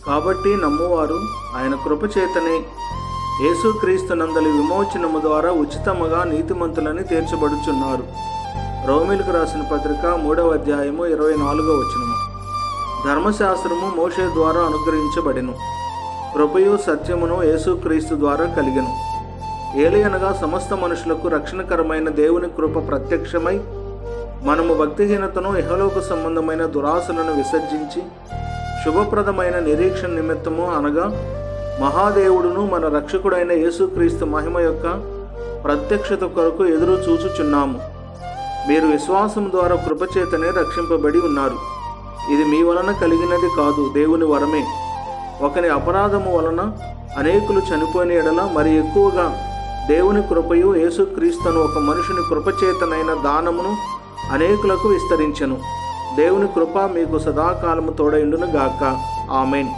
కాబట్టి నమ్మువారు ఆయన కృపచేతనే యేసుక్రీస్తు నందలి విమోచనము ద్వారా ఉచితముగా నీతిమంతులని తీర్చబడుచున్నారు. రోమీలకు రాసిన పత్రిక 3వ అధ్యాయము 24వ వచనము. ధర్మశాస్త్రము మోషే ద్వారా అనుగ్రహించబడెను, కృపయు సత్యమును యేసుక్రీస్తు ద్వారా కలిగెను. ఏలియనగా సమస్త మనుషులకు రక్షణకరమైన దేవుని కృప ప్రత్యక్షమై మనము భక్తిహీనతను, ఇహలోక సంబంధమైన దురాశలను విసర్జించి శుభప్రదమైన నిరీక్షణ నిమిత్తము అనగా మహాదేవుడును మన రక్షకుడైన యేసుక్రీస్తు మహిమ యొక్క ప్రత్యక్షత కొరకు ఎదురు చూచుచున్నాము. మీరు విశ్వాసం ద్వారా కృపచేతనే రక్షింపబడి ఉన్నారు. ఇది మీ వలన కలిగినది కాదు, దేవుని వరమే. ఒకని అపరాధము వలన అనేకులు చనిపోయిన ఎడల మరి ఎక్కువగా దేవుని కృపయు యేసుక్రీస్తును ఒక మనుషుని కృపచేతనైన దానమును అనేకులకు విస్తరించెను. దేవుని కృప మీకు సదాకాలము తోడైండును గాక. ఆమేన్.